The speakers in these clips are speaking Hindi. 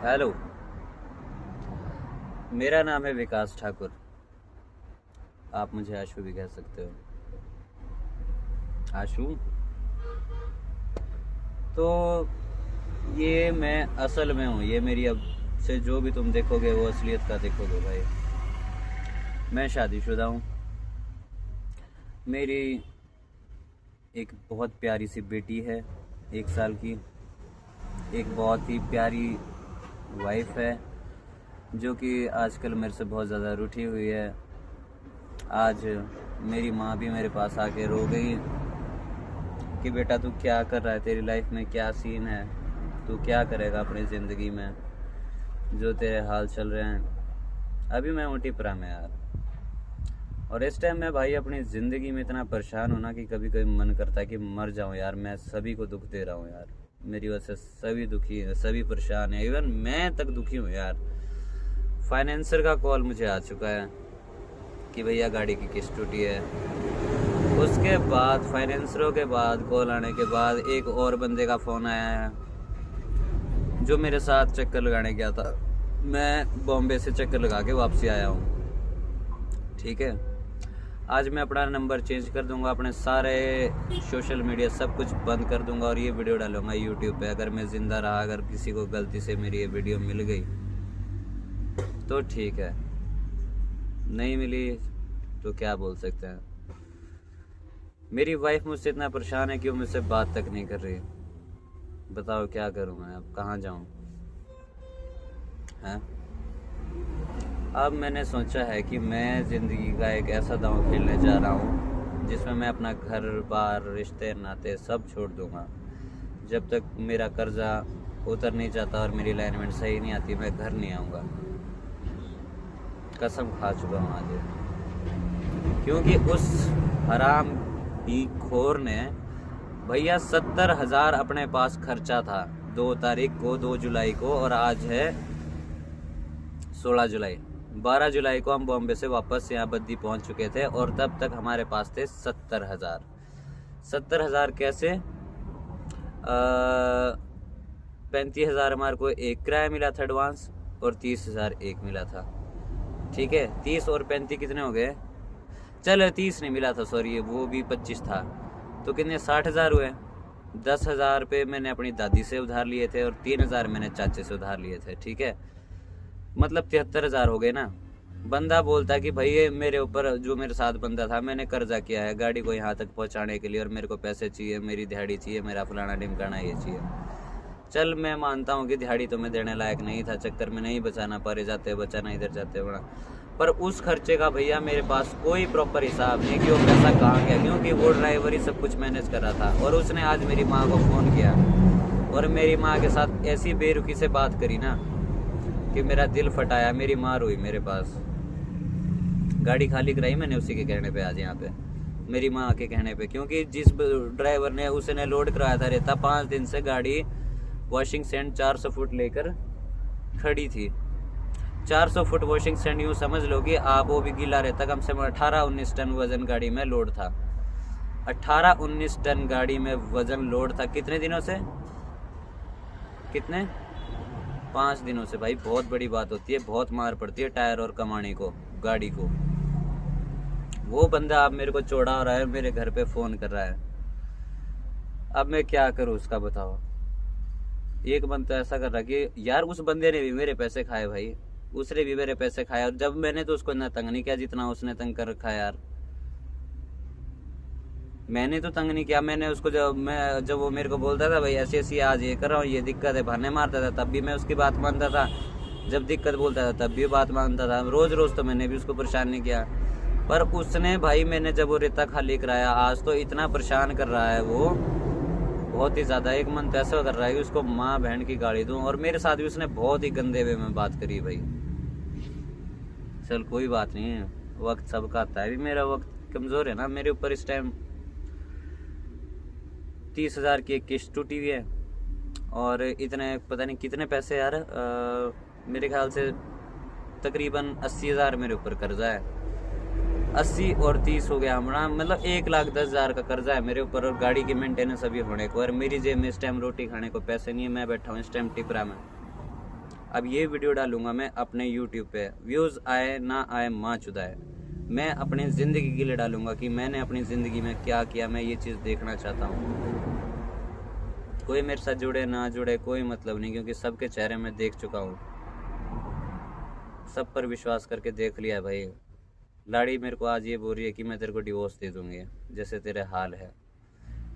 हेलो, मेरा नाम है विकास ठाकुर। आप मुझे आशु भी कह सकते हो। आशु। तो ये मैं असल में हूँ। ये मेरी अब से जो भी तुम देखोगे वो असलियत का देखोगे भाई। मैं शादीशुदा हूँ। मेरी एक बहुत प्यारी सी बेटी है, 1 साल की। एक बहुत ही प्यारी वाइफ है जो कि आजकल मेरे से बहुत ज़्यादा रूठी हुई है। आज मेरी माँ भी मेरे पास आके रो गई कि बेटा तू क्या कर रहा है, तेरी लाइफ में क्या सीन है, तू क्या करेगा अपनी ज़िंदगी में, जो तेरे हाल चल रहे हैं। अभी मैं ऊँटी परा में यार, और इस टाइम मैं भाई अपनी ज़िंदगी में इतना परेशान हूँ ना कि कभी कभी मन करता है कि मर जाऊँ यार। मैं सभी को दुख दे रहा हूँ यार, मेरी वजह से सभी दुखी हैं, सभी परेशान हैं, इवन मैं तक दुखी हूँ यार। फाइनेंसर का कॉल मुझे आ चुका है कि भैया गाड़ी की किस्त टूटी है। उसके बाद फाइनेंसरों के बाद कॉल आने के बाद एक और बंदे का फ़ोन आया है जो मेरे साथ चक्कर लगाने गया था। मैं बॉम्बे से चक्कर लगा के वापसी आया हूँ। ठीक है, आज मैं अपना नंबर चेंज कर दूंगा, अपने सारे सोशल मीडिया सब कुछ बंद कर दूंगा और ये वीडियो डालूंगा यूट्यूब पे। अगर मैं ज़िंदा रहा, अगर किसी को गलती से मेरी ये वीडियो मिल गई तो ठीक है, नहीं मिली तो क्या बोल सकते हैं। मेरी वाइफ मुझसे इतना परेशान है कि वो मुझसे बात तक नहीं कर रही। बताओ क्या करूं मैं, अब कहाँ जाऊं हैं। अब मैंने सोचा है कि मैं ज़िंदगी का एक ऐसा दांव खेलने जा रहा हूं जिसमें मैं अपना घर बार रिश्ते नाते सब छोड़ दूंगा। जब तक मेरा कर्जा उतर नहीं जाता और मेरी अलाइनमेंट सही नहीं आती, मैं घर नहीं आऊँगा। कसम खा चुका हूँ आज, क्योंकि उस हराम की खोर ने भैया 70,000 अपने पास खर्चा था 2 तारीख को, 2 जुलाई को, और आज है 16 जुलाई। 12 जुलाई को हम बॉम्बे से वापस यहाँ बद्दी पहुँच चुके थे और तब तक हमारे पास थे 70,000। 70,000 कैसे? 35,000 हमारे को एक किराया मिला था एडवांस और 30,000 एक मिला था। ठीक है, 30 और 35 कितने हो गए? चलो 30 नहीं मिला था, सॉरी, वो भी 25 था, तो कितने? 60,000 हुए। 10,000 रुपये मैंने अपनी दादी से उधार लिए थे और 3,000 मैंने चाचे से उधार लिए थे। ठीक है, मतलब 73,000 हो गए ना। बंदा बोलता कि भाई ये मेरे ऊपर, जो मेरे साथ बंदा था, मैंने कर्जा किया है गाड़ी को यहाँ तक पहुँचाने के लिए और मेरे को पैसे चाहिए, मेरी दिहाड़ी चाहिए, मेरा फलाना ढिमकाना ये चाहिए। चल मैं मानता हूँ कि दिहाड़ी तो मैं देने लायक नहीं था, चक्कर में नहीं बचाना पड़े जाते, बचाना इधर जाते बड़ा, पर उस खर्चे का भैया मेरे पास कोई प्रॉपर हिसाब नहीं कि वो पैसा कहाँ गया, क्योंकि वो ड्राइवर ही सब कुछ मैनेज कर रहा था। और उसने आज मेरी माँ को फ़ोन किया और मेरी माँ के साथ ऐसी बेरुखी से बात करी ना कि मेरा दिल फटाया। मेरी माँ रोई मेरे पास। गाड़ी खाली कराई मैंने उसी के कहने पे, आज यहाँ पे मेरी माँ के कहने पे, क्योंकि जिस ड्राइवर ने, उसने लोड कराया था रेता, 5 दिन से गाड़ी वॉशिंग सैंड 400 फुट लेकर खड़ी थी। 400 फुट वॉशिंग सैंड, यूँ समझ लो कि आप, वो भी गीला रहता। कम से कम 18-19 टन वजन गाड़ी में लोड था। 18-19 टन गाड़ी में वजन लोड था। कितने दिनों से? कितने? 5 दिनों से। भाई बहुत बड़ी बात होती है, बहुत मार पड़ती है टायर और कमानी को, गाड़ी को। वो बंदा अब मेरे को चौड़ा हो रहा है, मेरे घर पे फ़ोन कर रहा है। अब मैं क्या करूँ उसका, बताओ। एक बंदा ऐसा कर रहा कि यार उस बंदे ने भी मेरे पैसे खाए भाई, उसने भी मेरे पैसे खाए, और जब मैंने तो उसको इतना तंग नहीं किया जितना उसने तंग कर रखा है यार। मैंने तो तंग नहीं किया। मैंने उसको, जब वो मेरे को बोलता था भाई ऐसी ऐसी आज ये कर रहा हूँ, ये दिक्कत है, बहाने मारता था, तब भी मैं उसकी बात मानता था। जब दिक्कत बोलता था तब भी बात मानता था। रोज़ रोज़ तो मैंने भी उसको परेशान नहीं किया, पर उसने भाई, मैंने जब वो रेता खाली कराया, आज तो इतना परेशान कर रहा है वो, बहुत ही ज़्यादा। एक मन तो ऐसा कर रहा है कि उसको माँ बहन की गाली दूँ। और मेरे साथ भी उसने बहुत ही गंदे वे में बात करी भाई। चल कोई बात नहीं है, वक्त सबका आता है। अभी मेरा वक्त कमज़ोर है ना, मेरे ऊपर इस टाइम 30,000 की एक किस्त टूटी हुई है और इतने पता नहीं कितने पैसे यार, मेरे ख्याल से तकरीबन 80,000 मेरे ऊपर कर्जा है। 80 और 30 हो गया हमारा, मतलब 1,10,000 का कर्जा है मेरे ऊपर, और गाड़ी की मेंटेनेंस अभी होने को, और मेरी जेब में इस टाइम रोटी खाने को पैसे नहीं है। मैं बैठा हूँ इस टाइम टिपरा में। अब ये वीडियो डालूंगा मैं अपने यूट्यूब पे, व्यूज़ आए ना आए माँ चुदाए, मैं अपनी ज़िंदगी के लिए डालूंगा कि मैंने अपनी ज़िंदगी में क्या किया, मैं ये चीज़ देखना चाहता हूँ। कोई मेरे साथ जुड़े ना जुड़े कोई मतलब नहीं, क्योंकि सबके चेहरे मैं देख चुका हूँ, सब पर विश्वास करके देख लिया भाई। लाड़ी मेरे को आज ये बोल रही है कि मैं तेरे को डिवोर्स दे दूँगी जैसे तेरे हाल है।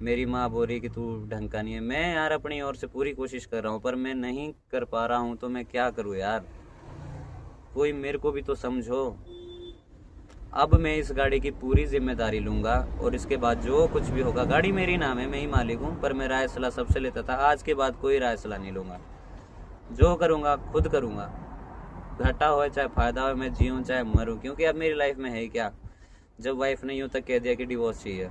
मेरी माँ बोल रही है कि तू ढंग का नहीं है। मैं यार अपनी ओर से पूरी कोशिश कर रहा हूँ, पर मैं नहीं कर पा रहा हूँ, तो मैं क्या करूँ यार, कोई मेरे को भी तो समझो। अब मैं इस गाड़ी की पूरी जिम्मेदारी लूँगा, और इसके बाद जो कुछ भी होगा, गाड़ी मेरी नाम है, मैं ही मालिक हूँ, पर मैं राय सलाह सबसे लेता था। आज के बाद कोई राय सलाह नहीं लूँगा, जो करूँगा खुद करूँगा, घाटा हो चाहे फ़ायदा हो, मैं जीऊँ चाहे मरूँ। क्योंकि अब मेरी लाइफ में है क्या, जब वाइफ ने यूँ तक कह दिया कि डिवोर्स चाहिए,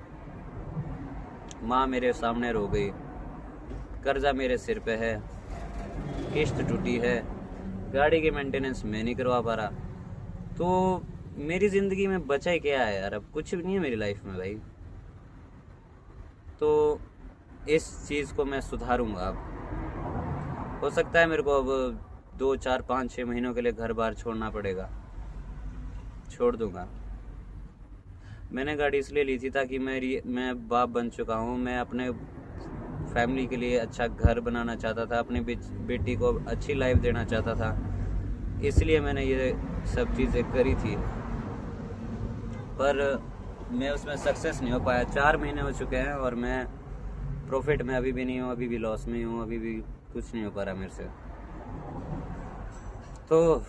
माँ मेरे सामने रो गई, कर्जा मेरे सिर पे है, किस्त टूटी है, गाड़ी की मेंटेनेंस मैं नहीं करवा पा रहा, तो मेरी ज़िंदगी में बचा ही क्या है यार, अब कुछ भी नहीं है मेरी लाइफ में भाई। तो इस चीज़ को मैं सुधारूंगा। अब हो सकता है मेरे को अब 2, 4, 5, 6 महीनों के लिए घर बार छोड़ना पड़ेगा, छोड़ दूंगा। मैंने गाड़ी इसलिए ली थी ताकि मैं बाप बन चुका हूँ, मैं अपने फैमिली के लिए अच्छा घर बनाना चाहता था, अपनी बेटी को अच्छी लाइफ देना चाहता था, इसलिए मैंने ये सब चीज़ें करी थी, पर मैं उसमें सक्सेस नहीं हो पाया। 4 महीने हो चुके हैं और मैं प्रॉफिट में अभी भी नहीं हूँ, अभी भी लॉस में हूँ, अभी भी कुछ नहीं हो पा रहा मेरे से। तो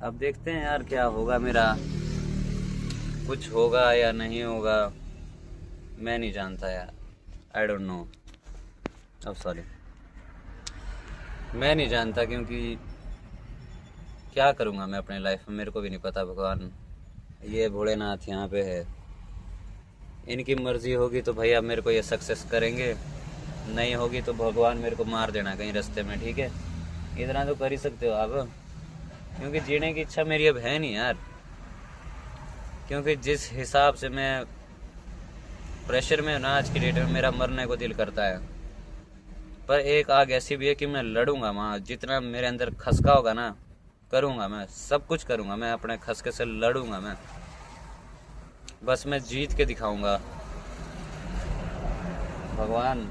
अब देखते हैं यार क्या होगा मेरा, कुछ होगा या नहीं होगा मैं नहीं जानता यार, आई डोंट नो, अब सॉरी, मैं नहीं जानता, क्योंकि क्या करूँगा मैं अपने लाइफ में मेरे को भी नहीं पता। भगवान, ये भोलेनाथ यहाँ पे है, इनकी मर्जी होगी तो भैया मेरे को ये सक्सेस करेंगे, नहीं होगी तो भगवान मेरे को मार देना कहीं रास्ते में, ठीक है, इतना तो कर ही सकते हो आप। क्योंकि जीने की इच्छा मेरी अब है नहीं यार, क्योंकि जिस हिसाब से मैं प्रेशर में हूँ ना आज की डेट में, मेरा मरने को दिल करता है, पर एक आग ऐसी भी है कि मैं लड़ूंगा वहाँ, जितना मेरे अंदर खसका होगा ना करूँगा, मैं सब कुछ करूँगा, मैं अपने खसके से लड़ूंगा, मैं बस मैं जीत के दिखाऊंगा। भगवान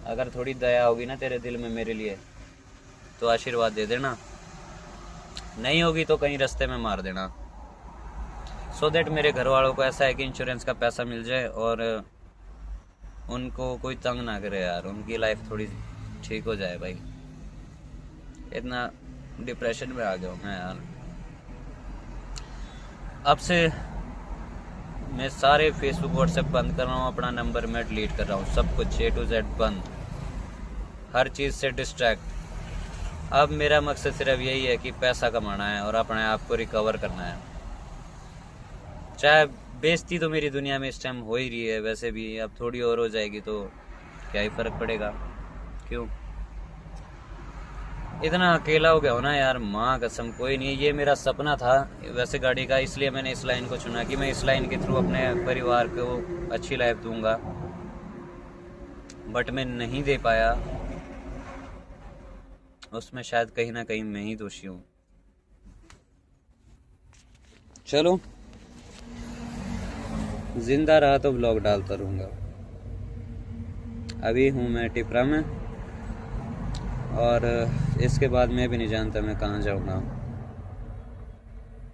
अगर थोड़ी दया होगी ना तेरे दिल में मेरे लिए तो आशीर्वाद दे देना, नहीं होगी तो कहीं रास्ते में मार देना, सो दैट मेरे घर वालों को ऐसा है कि इंश्योरेंस का पैसा मिल जाए और उनको कोई तंग ना करे यार, उनकी लाइफ थोड़ी ठीक हो जाए भाई। इतना डिप्रेशन में आ गया हूँ मैं यार। अब से मैं सारे फेसबुक व्हाट्सएप बंद कर रहा हूँ, अपना नंबर मैं डिलीट कर रहा हूँ, सब कुछ A to Z बंद, हर चीज़ से डिस्ट्रैक्ट। अब मेरा मकसद सिर्फ यही है कि पैसा कमाना है और अपने आप को रिकवर करना है। चाहे बेइज्जती तो मेरी दुनिया में इस टाइम हो ही रही है, वैसे भी अब थोड़ी और हो जाएगी तो क्या ही फ़र्क पड़ेगा, क्यों इतना अकेला हो गया हो ना यार, माँ कसम कोई नहीं है। ये मेरा सपना था वैसे गाड़ी का, इसलिए मैंने इस लाइन को चुना कि मैं इस लाइन के थ्रू अपने परिवार को अच्छी लाइफ दूंगा, बट मैं नहीं दे पाया, उसमें शायद कहीं ना कहीं मैं ही दोषी हूँ। चलो जिंदा रहा तो ब्लॉग डालता रहूँगा। अभी हूँ मैं टिपरा में, और इसके बाद मैं भी नहीं जानता मैं कहाँ जाऊँगा।